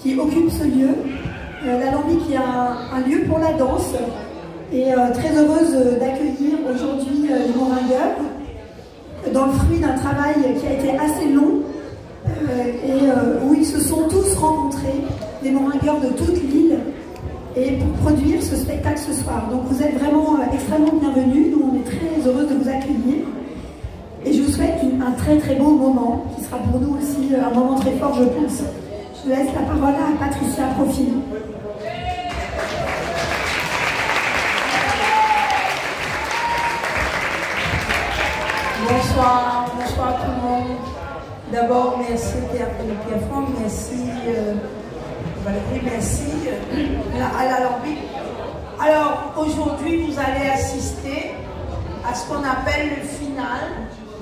qui occupe ce lieu. L'Alambic est un lieu pour la danse et très heureuse d'accueillir aujourd'hui les Moringueurs dans le fruit d'un travail qui a été assez long et où ils se sont tous rencontrés, les Moringueurs de toute l'île, et pour produire ce spectacle ce soir. Donc vous êtes vraiment extrêmement bienvenus, nous on est très heureux de vous accueillir et je vous souhaite un très très beau moment qui sera pour nous aussi un moment très fort, je pense. Je laisse la parole à Patricia Profil. Bonsoir tout le monde. D'abord, merci Pierre-Franck, merci Valérie, merci à l'Alambic. Alors, aujourd'hui, vous allez assister à ce qu'on appelle le final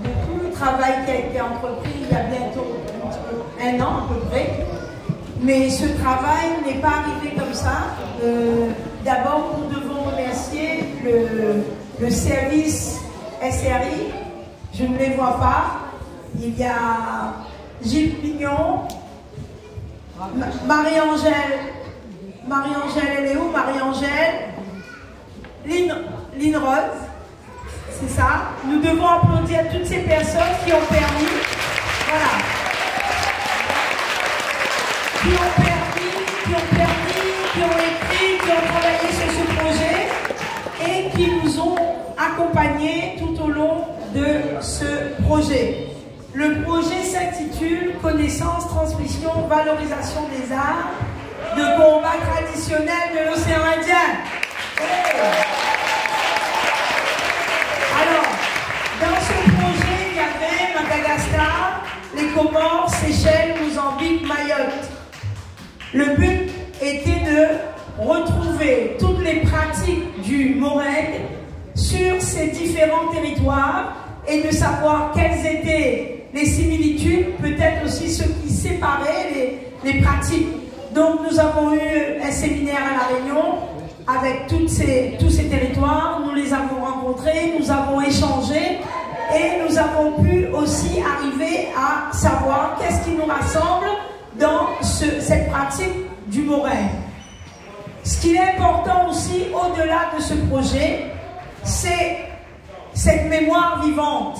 de tout le travail qui a été entrepris il y a bientôt un an à peu près. Mais ce travail n'est pas arrivé comme ça. D'abord, nous devons remercier le service SRI. Je ne les vois pas. Il y a Gilles Pignon, Marie-Angèle, elle est où? Marie-Angèle, Lynn Rose, c'est ça. Nous devons applaudir toutes ces personnes qui ont permis, voilà, qui ont écrit, qui ont travaillé sur ce projet et qui nous ont accompagnés tout au long de ce projet. Le projet s'intitule Connaissance, transmission, valorisation des arts de combat traditionnels de l'océan Indien. Alors, dans ce projet, il y avait Madagascar, les Comores, Seychelles, Mozambique, Mayotte. Le but était de retrouver toutes les pratiques du Moreng sur ces différents territoires et de savoir quelles étaient les similitudes, peut-être aussi ce qui séparait les pratiques. Donc nous avons eu un séminaire à La Réunion avec tous ces territoires, nous les avons rencontrés, nous avons échangé et nous avons pu aussi arriver à savoir qu'est-ce qui nous rassemble dans cette pratique du Moreng. Ce qui est important aussi au-delà de ce projet, c'est cette mémoire vivante.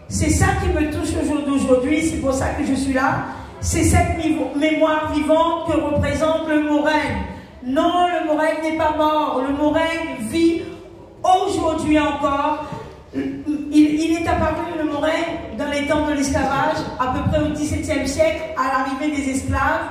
C'est ça qui me touche aujourd'hui, c'est pour ça que je suis là. C'est cette mémoire vivante que représente le Moreng. Non, le Moreng n'est pas mort. Le Moreng vit aujourd'hui encore. Il est apparu, le Moreng, dans les temps de l'esclavage, à peu près au XVIIe siècle, à l'arrivée des esclaves,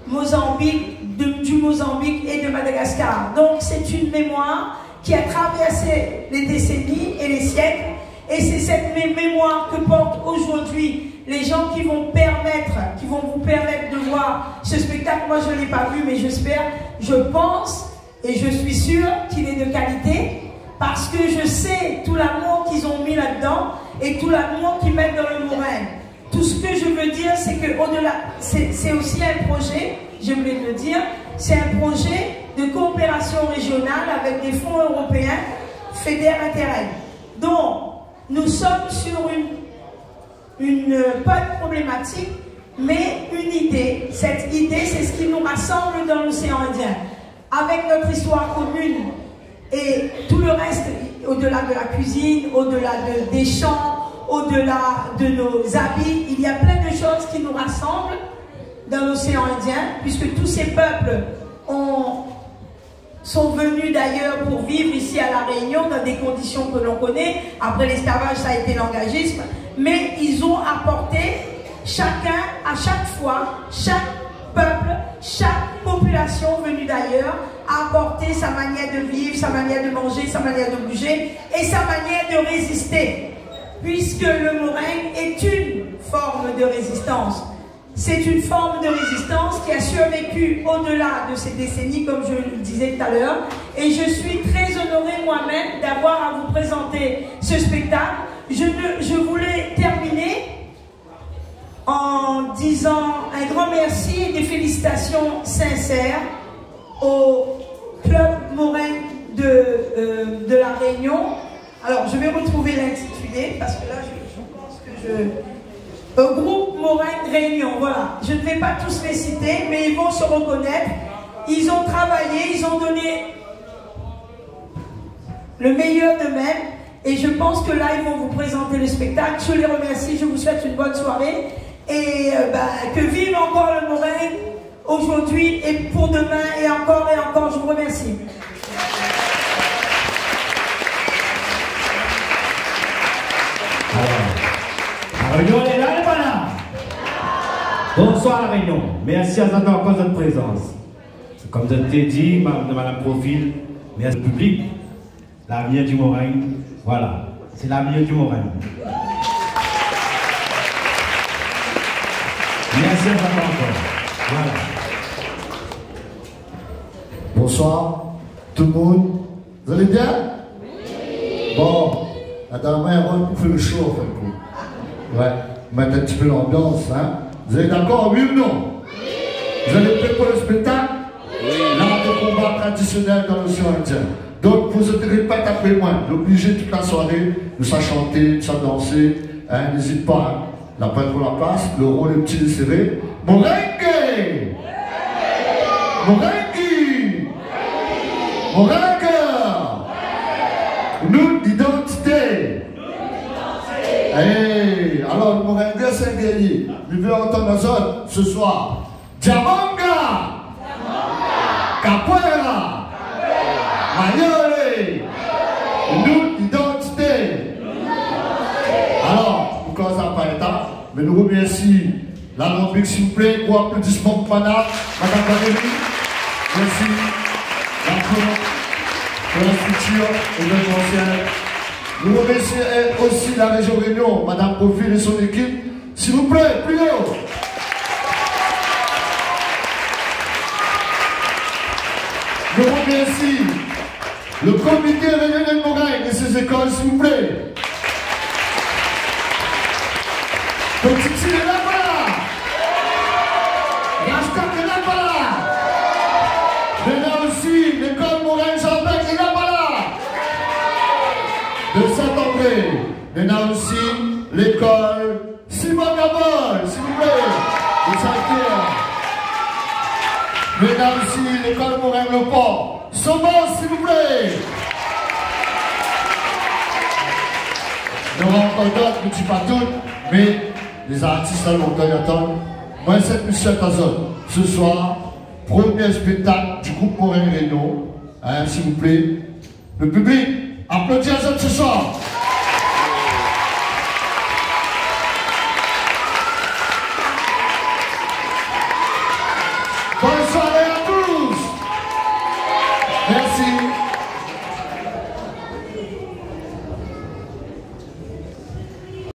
du Mozambique et de Madagascar. Donc c'est une mémoire qui a traversé les décennies et les siècles. Et c'est cette mémoire que portent aujourd'hui les gens qui vont vous permettre de voir ce spectacle. Moi, je ne l'ai pas vu, mais j'espère, je pense et je suis sûre qu'il est de qualité parce que je sais tout l'amour qu'ils ont mis là-dedans et tout l'amour qu'ils mettent dans le Moreng. Tout ce que je veux dire, c'est qu'au-delà, c'est aussi un projet, je voulais le dire, c'est un projet de coopération régionale avec des fonds européens, FEDER Interreg. Donc, nous sommes sur pas une problématique, mais une idée. Cette idée, c'est ce qui nous rassemble dans l'océan Indien. Avec notre histoire commune et tout le reste, au-delà de la cuisine, au-delà des chants, au-delà de nos habits, il y a plein de choses qui nous rassemblent dans l'océan Indien, puisque tous ces peuples sont venus d'ailleurs pour vivre ici à La Réunion dans des conditions que l'on connaît. Après l'esclavage, ça a été l'engagisme. Mais ils ont apporté chacun, à chaque fois, chaque peuple, chaque population venue d'ailleurs, a apporté sa manière de vivre, sa manière de manger, sa manière de bouger et sa manière de résister. Puisque le Moreng est une forme de résistance. C'est une forme de résistance qui a survécu au-delà de ces décennies, comme je le disais tout à l'heure. Et je suis très honorée moi-même d'avoir à vous présenter ce spectacle. Je voulais terminer en disant un grand merci et des félicitations sincères au Club Moreng de La Réunion. Alors, je vais retrouver l'intitulé parce que là, je pense que Groupe Morin Réunion, voilà. Je ne vais pas tous les citer, mais ils vont se reconnaître. Ils ont travaillé, ils ont donné le meilleur d'eux-mêmes. Et je pense que là, ils vont vous présenter le spectacle. Je les remercie, je vous souhaite une bonne soirée. Et que vive encore le Morin aujourd'hui et pour demain et encore, je vous remercie. La Réunion est là, elle est pas là. Bonsoir la Réunion. Merci à vous encore pour votre présence. Comme je t'ai dit, Madame Profil, merci au public, l'avenir du Morin. Voilà, c'est l'avenir du Morin. Merci à vous encore. Voilà. Bonsoir, tout le monde. Vous allez bien? Oui. Bon, la dernière heure, on fait le show en fait. Ouais, mettre un petit peu l'ambiance. Hein. Vous êtes d'accord, oui ou non? Oui. Vous allez prêts pour le spectacle? Oui. L'art de combat traditionnel dans l'océan Indien. Donc, vous êtes répète après moi. L'obligé toute la soirée de ça chanter, de ça danser. Hein, n'hésite pas. Hein. La peine pour la place, le rôle est petit et serré. Moringue! Moringue! Moringue! Nous, identité! Hey, alors, le Moringue, c'est un guerrier. Il veut entendre nos autres ce soir. Diamanga! Capoeira! Mayole! Nous, identité! Alors, pourquoi ça n'a pas été? Mais nous remercions l'alambic, s'il vous plaît, pour applaudissements pour Madame Valérie. Merci. Pour la structure événementielle. Nous remercions aussi la région Réunion, Madame Profil et son équipe. S'il vous plaît, plus haut. Nous remercions le comité régional de Morin et ses écoles, s'il vous plaît. Petit Tine est là, voilà. Rastak est là, voilà. Il y a aussi l'école Morin Jean-Bec est là, voilà. De Saint-André. Il y a aussi l'école Simon Gabol, s'il vous plaît. De Saint-Pierre. Il y a aussi l'école Morin Le Port. Somos, s'il vous plaît. Il y aura encore d'autres, je ne dis pas toutes, mais les artistes à longtemps attendent. Moi, c'est Michel Tazon. Ce soir, premier spectacle du groupe Morin Réunion. Hein, s'il vous plaît. Le public, applaudissez à ce soir. Bonsoir.